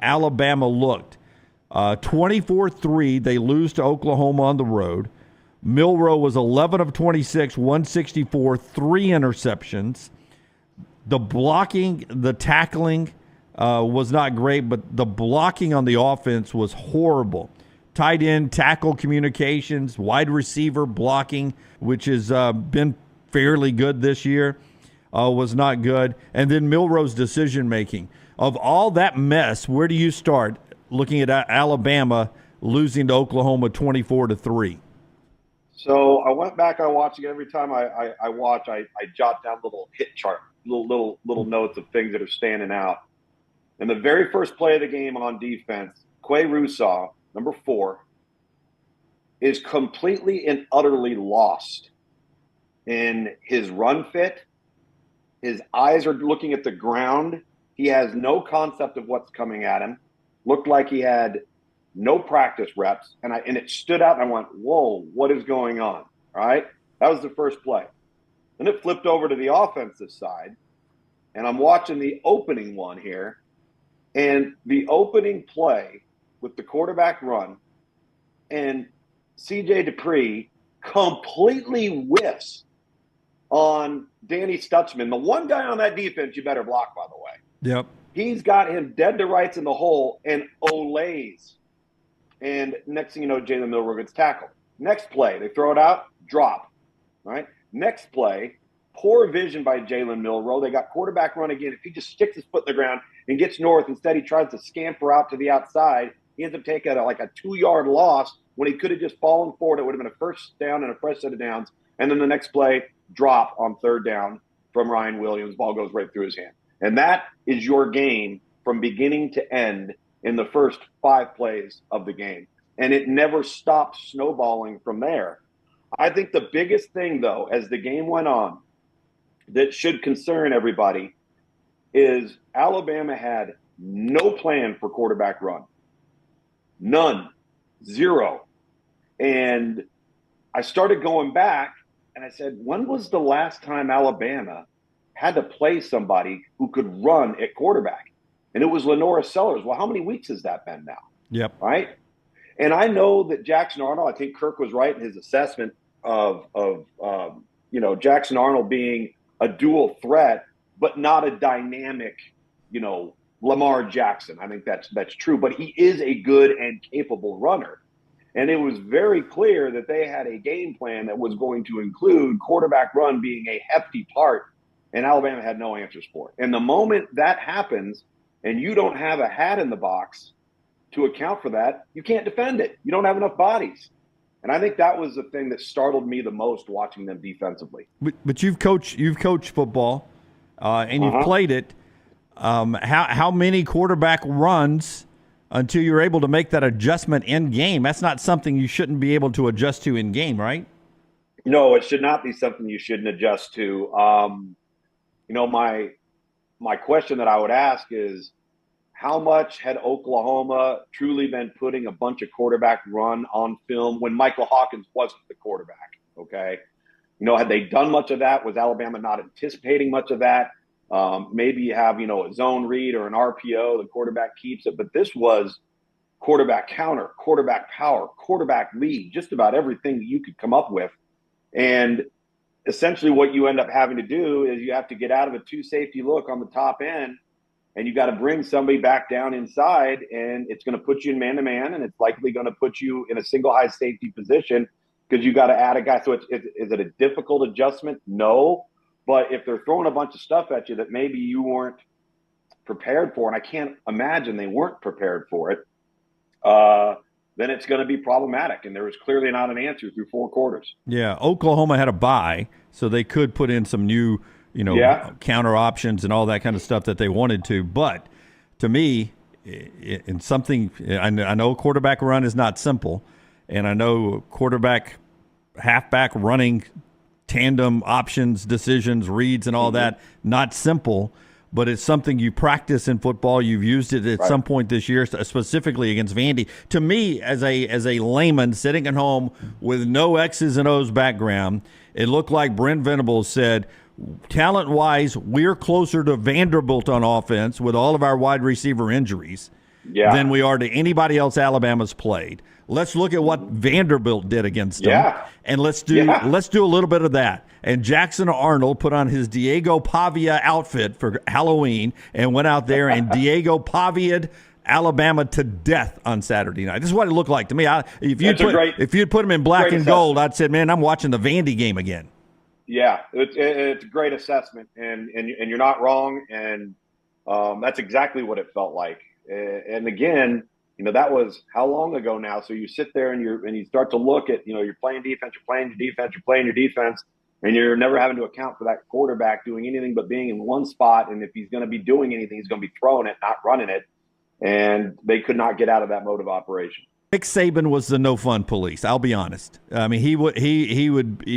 Alabama looked. 24-3, they lose to Oklahoma on the road. Milroe was 11 of 26, 164, 3 interceptions. The blocking, the tackling was not great, but the blocking on the offense was horrible. Tight end, tackle communications, wide receiver blocking, which has been fairly good this year, was not good. And then Milroe's decision-making. Of all that mess, where do you start looking at Alabama losing to Oklahoma 24-3? So I went back, I watched it. Every time I watch, I jot down little hit chart, little notes of things that are standing out. And the very first play of the game on defense, Quay Russaw, number 4, is completely and utterly lost in his run fit. His eyes are looking at the ground. He has no concept of what's coming at him. Looked like he had no practice reps. And it stood out, and I went, whoa, what is going on? All right? That was the first play. Then it flipped over to the offensive side, and I'm watching the opening one here. And the opening play with the quarterback run, and C.J. Dupree completely whiffs on Danny Stutzman. The one guy on that defense you better block, by the way. Yep. He's got him dead to rights in the hole and olays. And next thing you know, Jalen Milroe gets tackled. Next play, they throw it out, drop. Right? Next play, poor vision by Jalen Milroe. They got quarterback run again. If he just sticks his foot in the ground and gets north, instead he tries to scamper out to the outside. He ends up taking a 2-yard loss when he could have just fallen forward. It would have been a first down and a fresh set of downs. And then the next play, drop on 3rd down from Ryan Williams. Ball goes right through his hand. And that is your game from beginning to end in the first 5 plays of the game. And it never stopped snowballing from there. I think the biggest thing, though, as the game went on, that should concern everybody is Alabama had no plan for quarterback run. None. Zero. And I started going back, and I said, when was the last time Alabama had to play somebody who could run at quarterback? And it was Lenora Sellers. Well, how many weeks has that been now? Yep. Right? And I know that Jackson Arnold, I think Kirk was right in his assessment of Jackson Arnold being a dual threat, but not a dynamic, Lamar Jackson. I think that's true, but he is a good and capable runner. And it was very clear that they had a game plan that was going to include quarterback run being a hefty part, and Alabama had no answers for it. And the moment that happens and you don't have a hat in the box to account for that, you can't defend it. You don't have enough bodies. And I think that was the thing that startled me the most watching them defensively. But you've coached football, and you've played it. How many quarterback runs until you're able to make that adjustment in game? That's not something you shouldn't be able to adjust to in game, right? No, it should not be something you shouldn't adjust to. My question that I would ask is, how much had Oklahoma truly been putting a bunch of quarterback run on film when Michael Hawkins wasn't the quarterback? Okay. Had they done much of that? Was Alabama not anticipating much of that? Maybe you have, a zone read or an RPO, the quarterback keeps it. But this was quarterback counter, quarterback power, quarterback lead, just about everything that you could come up with. And essentially what you end up having to do is you have to get out of a 2-safety look on the top end, and you got to bring somebody back down inside, and it's going to put you in man-to-man, and it's likely going to put you in a single high safety position because you got to add a guy. So is it a difficult adjustment? No. But if they're throwing a bunch of stuff at you that maybe you weren't prepared for, and I can't imagine they weren't prepared for it, then it's going to be problematic. And there was clearly not an answer through 4 quarters. Yeah, Oklahoma had a bye, so they could put in some new, counter options and all that kind of stuff that they wanted to. But to me, in something, I know quarterback run is not simple, and I know quarterback, halfback running, tandem options, decisions, reads, and all that, not simple, but it's something you practice in football. You've used it at some point this year, specifically against Vandy. To me, as a layman sitting at home with no X's and O's background, it looked like Brent Venables said, talent-wise, we're closer to Vanderbilt on offense with all of our wide receiver injuries. than we are to anybody else Alabama's played. Let's look at what Vanderbilt did against them, and let's do a little bit of that. And Jackson Arnold put on his Diego Pavia outfit for Halloween and went out there and Diego Pavia'd Alabama to death on Saturday night. This is what it looked like to me. If you'd put him in black and gold, I'd say, man, I'm watching the Vandy game again. Yeah, it's a great assessment, and you're not wrong, and that's exactly what it felt like. And again, that was how long ago now? So you sit there and you start to look at, you're playing defense, you're playing your defense, and you're never having to account for that quarterback doing anything but being in one spot. And if he's going to be doing anything, he's going to be throwing it, not running it. And they could not get out of that mode of operation. Nick Saban was the no fun police. I'll be honest. I mean, he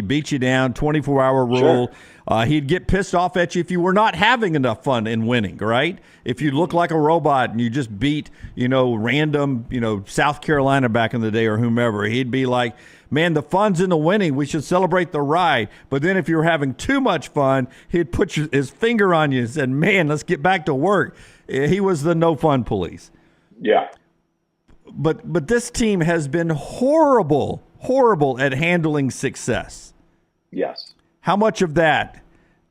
beat you down, 24-hour rule. Sure. He'd get pissed off at you if you were not having enough fun in winning, right? If you look like a robot and you just beat, random, South Carolina back in the day or whomever, he'd be like, man, the fun's in the winning. We should celebrate the ride. But then if you're having too much fun, he'd put his finger on you and said, man, let's get back to work. He was the no fun police. Yeah. But this team has been horrible at handling success. Yes. How much of that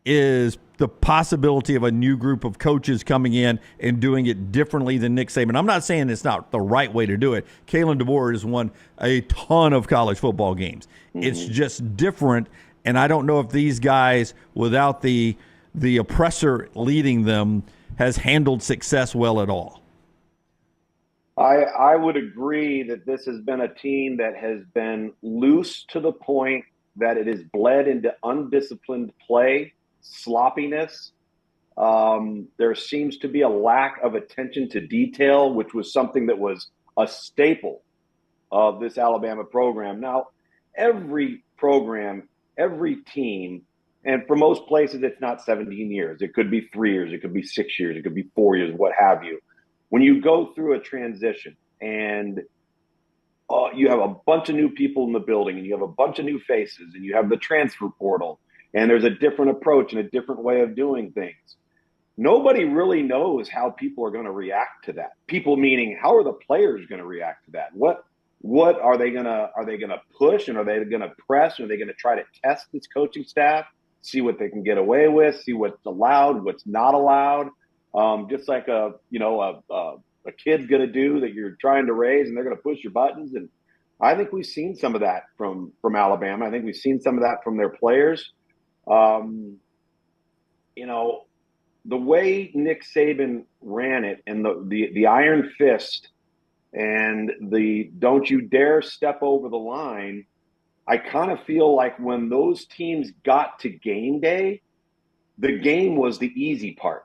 is the possibility of a new group of coaches coming in and doing it differently than Nick Saban? I'm not saying it's not the right way to do it. Kalen DeBoer has won a ton of college football games. Mm-hmm. It's just different, and I don't know if these guys, without the oppressor leading them, has handled success well at all. I would agree that this has been a team that has been loose to the point that it has bled into undisciplined play, sloppiness. There seems to be a lack of attention to detail, which was something that was a staple of this Alabama program. Now, every program, every team, and for most places, it's not 17 years. It could be 3 years. It could be 6 years. It could be 4 years, what have you. When you go through a transition and you have a bunch of new people in the building and you have a bunch of new faces and you have the transfer portal and there's a different approach and a different way of doing things, nobody really knows how people are going to react to that. People meaning, how are the players going to react to that? What are they going to push, and are they going to press, and are they going to try to test this coaching staff, see what they can get away with, see what's allowed, what's not allowed? Just like a kid's going to do that you're trying to raise, and they're going to push your buttons. And I think we've seen some of that from Alabama. I think we've seen some of that from their players. The way Nick Saban ran it, and the iron fist and the don't you dare step over the line, I kind of feel like when those teams got to game day, the game was the easy part.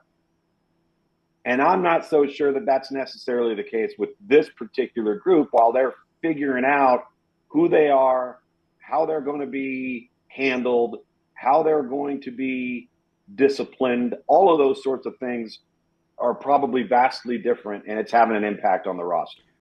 And I'm not so sure that that's necessarily the case with this particular group. While they're figuring out who they are, how they're going to be handled, how they're going to be disciplined, all of those sorts of things are probably vastly different, and it's having an impact on the roster.